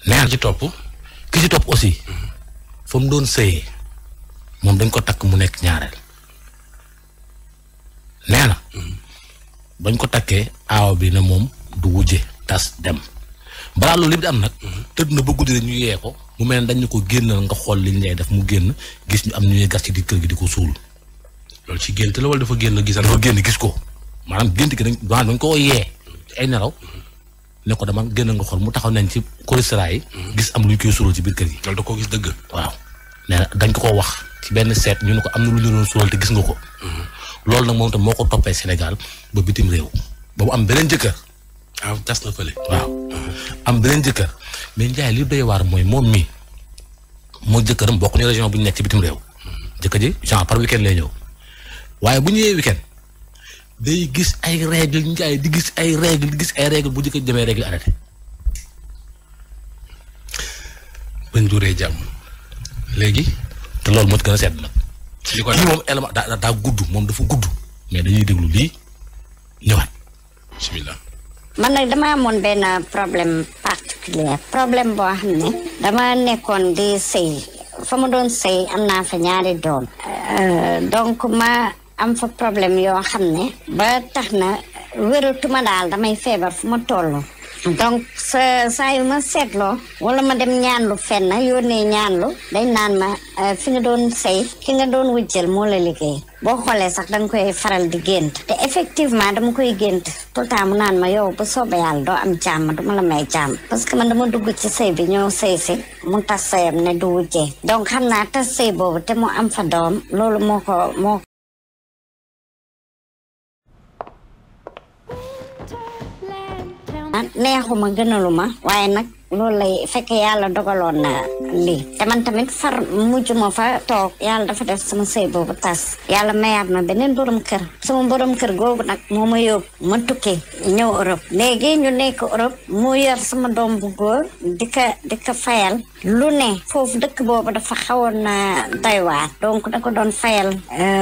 neen ci topp ki ci topp aussi fa mu doon sëyee moom dañ ko takk mu nekk ñaareel nee na bañ ko takkee aaw bi ne moom du wujje tas dem balaa loolu lépp di am nag tëdd na ba guddi ñu yee ko mu mel ne dañ ñu ko génnal nga xool liñ lay def mu génn gis ñu am ñu ñuy gas ci di kër gi di ko suul loolu ci gént la wala dafa génn gisal dafa génn gis ko maanaam gént gi dañ ko yee ci ay nelaw ne ko dama génn nga xool mu taxaw nañ ci colistra yi gis am lu ñu koy suulal ci biir kër gi loolu da koo gis dëgg waaw nee na dañ ko wax ci benn seet ñu ne ko am na lu ñu doon suulal te gis nga ko loolu nag moom tam moo ko toppee Sénégal ba bitim réew ba mu am beneen jëkkër tas na fële waaw am beneen jëkkër mais Ndiaye li doy waar mooy moom mii moo jëkkëram bokk ñu région bu ñu nekk ci bitim réew jëkkër ji genre par week-end lay ñëw waaye bu ñëwee week-end day gis ay règle Ndiaye di gis ay règle bu jëkkër demee règle arrêté bañ duree jàmm léegi te loolu moo ci gën a sedd nag li ko kii moom élément daa gudd moom dafa gudd mais dañuy déglu lii ñëwaat bismillah man nag dama amoon benn problème particulier problème boo xam ne dama nekkoon di sëy fa ma doon sëy am naa fa ñaari doom donc ma am fa problème yoo xam ne ba tax na wératuma daal damay feebar fu ma toll donc saa yu ma seetloo wala ma dem ñaanlu fenn yónnee ñaanlu dañ naan ma fi nga doon sëy ki nga doon wujjal moo la liggéey boo xoolee sax danga koy faral di gént te effectivement dama koy gént tout le temps mu naan ma yow ba soobee yàlla doo am jàmm duma la may jàmm parce que man dama dugg ci sëy bi ñëw sëy si mu tas sëyam ne du wujjee donc xam naa tas sëy boobu te mu am fa doom loolu moo neexuma gënaluma waaye nag loolu lay fekk yàlla dogaloon na lii te man tamit far mujj ma fa toog yàlla dafa def sama sëy boobu tas yàlla mayaat ma beneen borom kër sama borom kër googu nag moo ma yóbbu ma tukki ñëw Europe léegi ñu nekk Europe mu yor sama doom bu góor di ko fayal lu ne foofu dëkk boobu dafa xawoon na doy waar donc da ko doon fayal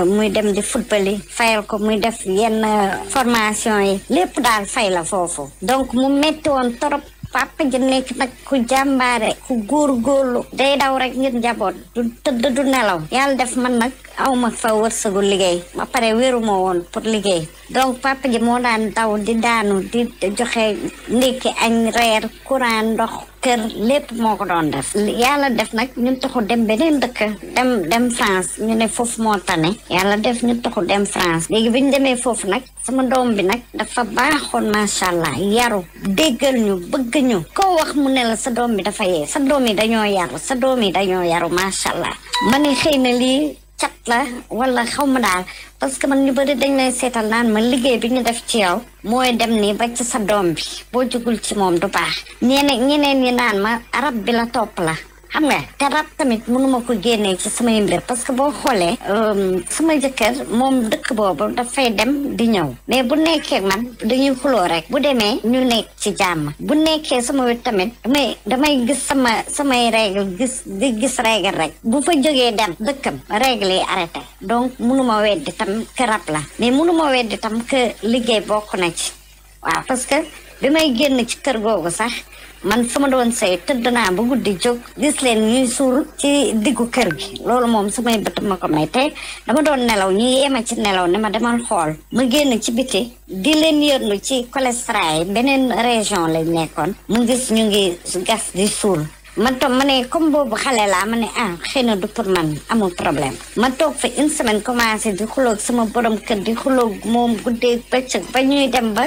muy dem di football yi fayal ko muy def yenn formation yi lépp daal fay la foofu donc mu metti woon torop papa ji nekk nag ku jàmbaare ku góorgóorlu day daw rek ngir njaboot du tëdd du nelaw yàlla def man nag awma fa wërsëgu liggéey ba pare wéruma woon pour liggéey donc papa ji moo daan daw di daanu di joxe ndékki añ reer courant ndox kër lépp moo ko doon def yàlla def nag ñun taxu dem beneen dëkk dem France ñu ne foofu moo tane yàlla def ñu taxu dem France léegi bi ñu demee foofu nag sama doom bi nag dafa baaxoon macha allah yaru déggal ñu bëgg ñu koo wax mu ne la sa doom bi dafa yee sa doom yi dañoo yaru sa doom yi dañoo yaru macha allah ma ne xëy na lii cat la wala xaw ma daal parce que man ñu bëri dañ lay seetal naan ma liggéey bi ñu def ci yow mooy dem nii ba ci sa doom bi boo jugul ci moom du baax ñeneen ñi naan ma rab bi la topp la xam nga te rab tamit mënuma ko génnee ci samay mbir parce que boo xoolee sama jëkkër moom dëkk boobu dafay dem di ñëw mais bu nekkee man dañuy xuloo rek bu demee ñu nekk ci jàmm bu nekkee sama wet tamit damay gis samay règle di gis règle rek bu fa jógee dem dëkkam règle yi arrêté donc mënuma weddi tam que rab la mais mënuma weddi tam que liggéey bokk na ci waaw parce que bi may génn ci kër googu sax man sama doon sëy tëdd naa ba guddi jóg gis leen ñuy suul ci diggu kër gi loolu moom samay bët ma ko may te dama doon nelaw ñu yéema ci nelaw ne ma demal xool ma génn ci biti di leen yërnu ci cholesterol yi beneen région lañ nekkoon mu gis ñu ngi gas di suul ma toog ma ne comme boobu xale laa ma ne xëy na du pour man amul problème ma toog fa une semaine commencé di xuloog sama borom kër di xuloog moom guddee bëccëg ba ñuy dem ba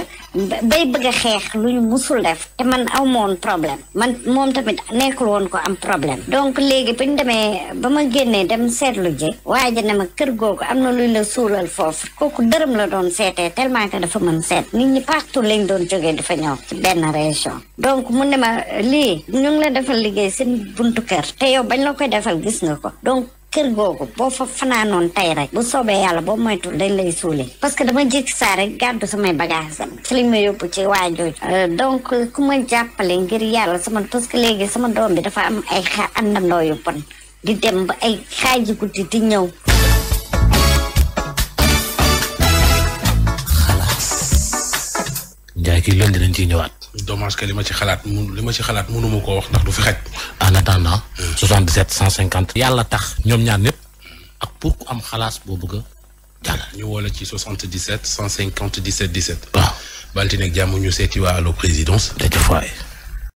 bay bëgg a xeex lu ñu musul def te man aw moon problème man moom tamit nekkul woon ko am problème donc léegi bu ñu demee ba ma génnee dem seetlu ji waaye ne ma kër googu am na luy la suulal foofu kooku dërëm la doon seetee tellement que dafa mën seet nit ñi partout lañ doon jógee dafa ñëw ci benn région donc mu ne ma lii ñu ngi la defal liggéey seen buntu kër te yow bañ la koy defal gis nga ko donc kër googu boo fa fanaanoon tey rek bu soobee yàlla boo moytul dañ lay suuli parce que dama jékki saa rek gàddu samay bagage am ci liñ ma yóbbu ci waa jooju donc ku ma jàppale ngir yàlla sama parce que léegi sama doom bi dafa am ay àndandoo yu bon di dem ba ay xaaji guddi di ñëw. Njaay kii loolu dinañ ciy ñëwaat. dommage que li ma ci xalaat mënuma koo wax ndax du fi xaj. en attendant. 77 150. yàlla tax ñoom ñaar ñëpp ak pour ku am xalaas boo bëgg a jàll. ñu woo la ci 77 150 17 17. waaw. balti nekk jàmm ñu seeti waa Allo Présidence. jërëjëf waay.